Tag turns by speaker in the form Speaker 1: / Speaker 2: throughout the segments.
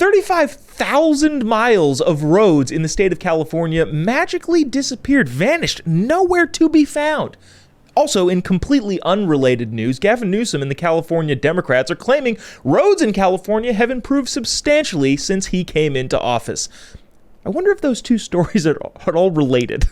Speaker 1: 35,000 miles of roads in the state of California magically disappeared, vanished, nowhere to be found. Also, in completely unrelated news, Gavin Newsom and the California Democrats are claiming roads in California have improved substantially since he came into office. I wonder if those two stories are all related.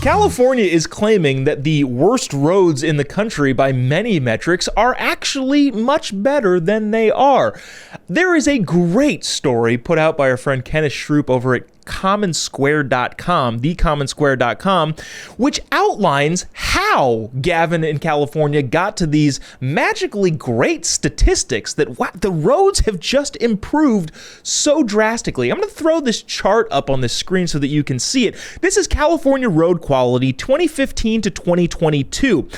Speaker 1: California is claiming that the worst roads in the country by many metrics are actually much better than they are. There is a great story put out by our friend Kenneth Shroop over at thecommonsquare.com, which outlines how Gavin in California got to these magically great statistics that the roads have just improved so drastically. I'm going to throw this chart up on the screen so that you can see it. This is California road quality 2015 to 2022.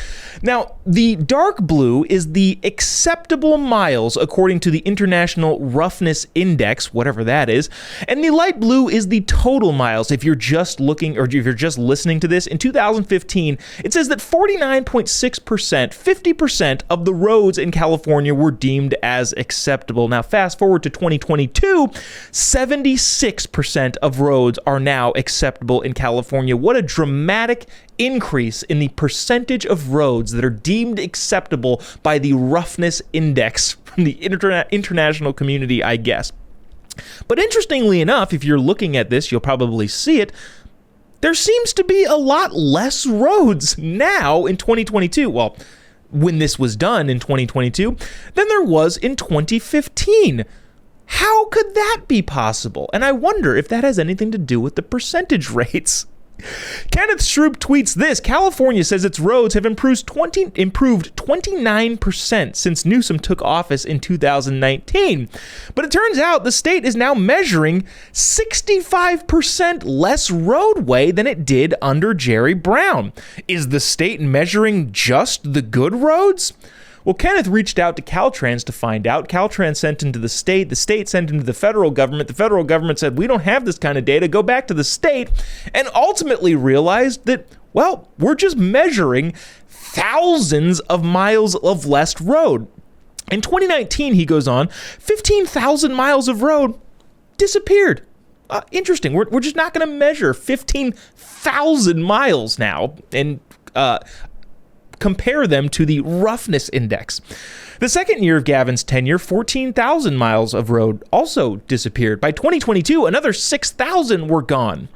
Speaker 1: Now, the dark blue is the acceptable miles according to the International Roughness Index, whatever that is, and the light blue is the total miles. If you're just looking or if you're just listening to this, in 2015, it says that 49.6%, 50% of the roads in California were deemed as acceptable. Now, fast forward to 2022, 76% of roads are now acceptable in California. What a dramatic increase in the percentage of roads that are deemed acceptable by the roughness index from the international community, I guess. But interestingly enough, if you're looking at this, you'll probably see it. There seems to be a lot less roads now in 2022. Well, when this was done in 2022, than there was in 2015. How could that be possible? And I wonder if that has anything to do with the percentage rates. Kenneth Shroop tweets this: California says its roads have improved 29% since Newsom took office in 2019. But it turns out the state is now measuring 65% less roadway than it did under Jerry Brown. Is the state measuring just the good roads? Well, Kenneth reached out to Caltrans to find out. Caltrans sent him to the state sent him to the federal government. The federal government said, we don't have this kind of data, go back to the state, and ultimately realized that, well, we're just measuring thousands of miles of less road. In 2019, he goes on, 15,000 miles of road disappeared. Interesting. We're just not going to measure 15,000 miles now and compare them to the roughness index. The second year of Gavin's tenure, 14,000 miles of road also disappeared. By 2022, another 6,000 were gone.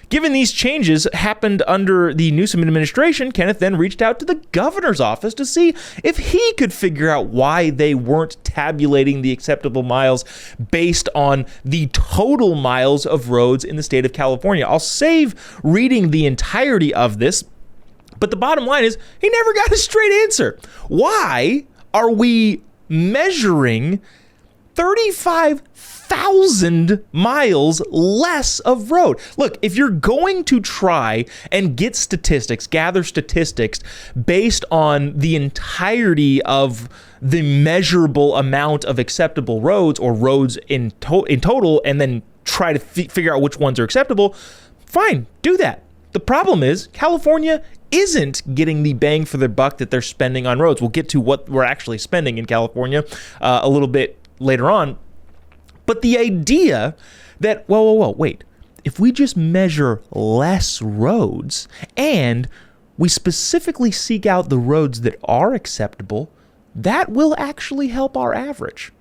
Speaker 1: Given these changes happened under the Newsom administration, Kenneth then reached out to the governor's office to see if he could figure out why they weren't tabulating the acceptable miles based on the total miles of roads in the state of California. I'll save reading the entirety of this, but the bottom line is he never got a straight answer. Why are we measuring 35,000 miles less of road? Look, if you're going to try and get statistics, gather statistics based on the entirety of the measurable amount of acceptable roads or roads in total, and then try to figure out which ones are acceptable, fine, do that. The problem is California isn't getting the bang for their buck that they're spending on roads. We'll get to what we're actually spending in California a little bit later on. But the idea that, wait, if we just measure less roads and we specifically seek out the roads that are acceptable, that will actually help our average.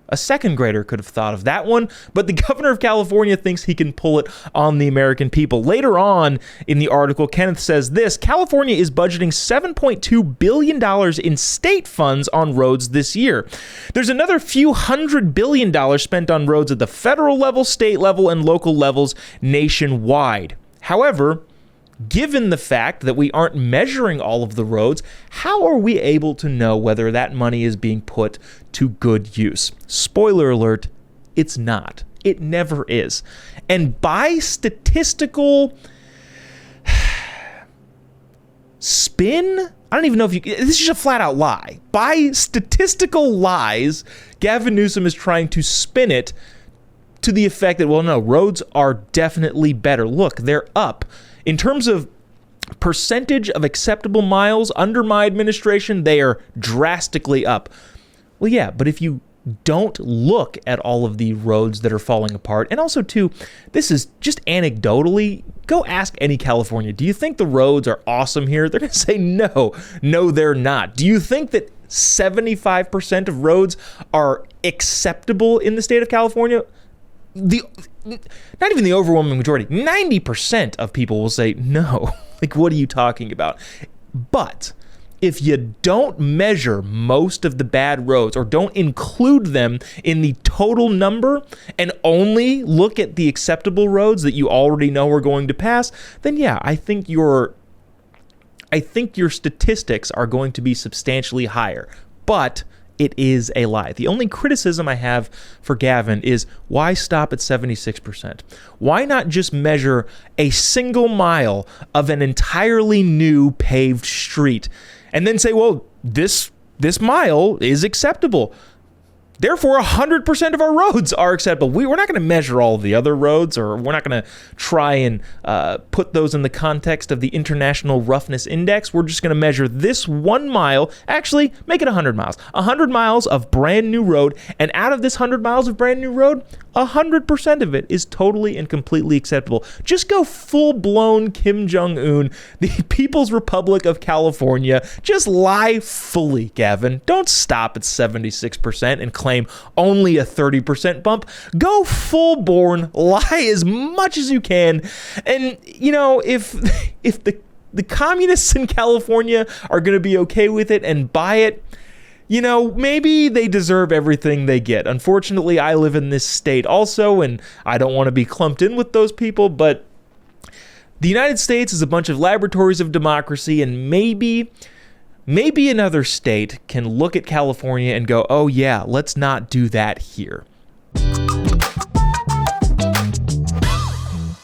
Speaker 1: A second grader could have thought of that one, but the governor of California thinks he can pull it on the American people. Later on in the article, Kenneth says this: California is budgeting $7.2 billion in state funds on roads this year. There's another few $100 billion spent on roads at the federal level, state level, and local levels nationwide. However, given the fact that we aren't measuring all of the roads, how are we able to know whether that money is being put to good use? Spoiler alert, it's not. It never is. And by statistical spin, I don't even know if this is just a flat out lie. By statistical lies, Gavin Newsom is trying to spin it to the effect that, well, no, roads are definitely better. Look, they're up. In terms of percentage of acceptable miles under my administration, they are drastically up. Well, yeah, but if you don't look at all of the roads that are falling apart, and also too, this is just anecdotally, go ask any California, do you think the roads are awesome here? They're going to say no, they're not. Do you think that 75% of roads are acceptable in the state of California? Not even the overwhelming majority, 90% of people will say no. Like, what are you talking about? But if you don't measure most of the bad roads or don't include them in the total number and only look at the acceptable roads that you already know are going to pass, then yeah, I think your statistics are going to be substantially higher. But it is a lie. The only criticism I have for Gavin is, why stop at 76%? Why not just measure a single mile of an entirely new paved street and then say, well, this mile is acceptable. Therefore, 100% of our roads are acceptable. We're not going to measure all the other roads, or we're not going to try and put those in the context of the International Roughness Index. We're just going to measure this 1 mile. Actually, make it 100 miles. 100 miles of brand new road, and out of this 100 miles of brand new road, 100% of it is totally and completely acceptable. Just go full-blown Kim Jong-un, the People's Republic of California. Just lie fully, Gavin. Don't stop at 76% and claim only a 30% bump. Go full-born, lie as much as you can. And, you know, if the communists in California are going to be okay with it and buy it, you know, maybe they deserve everything they get. Unfortunately, I live in this state also, and I don't want to be clumped in with those people, but the United States is a bunch of laboratories of democracy, and maybe another state can look at California and go, oh yeah, let's not do that here.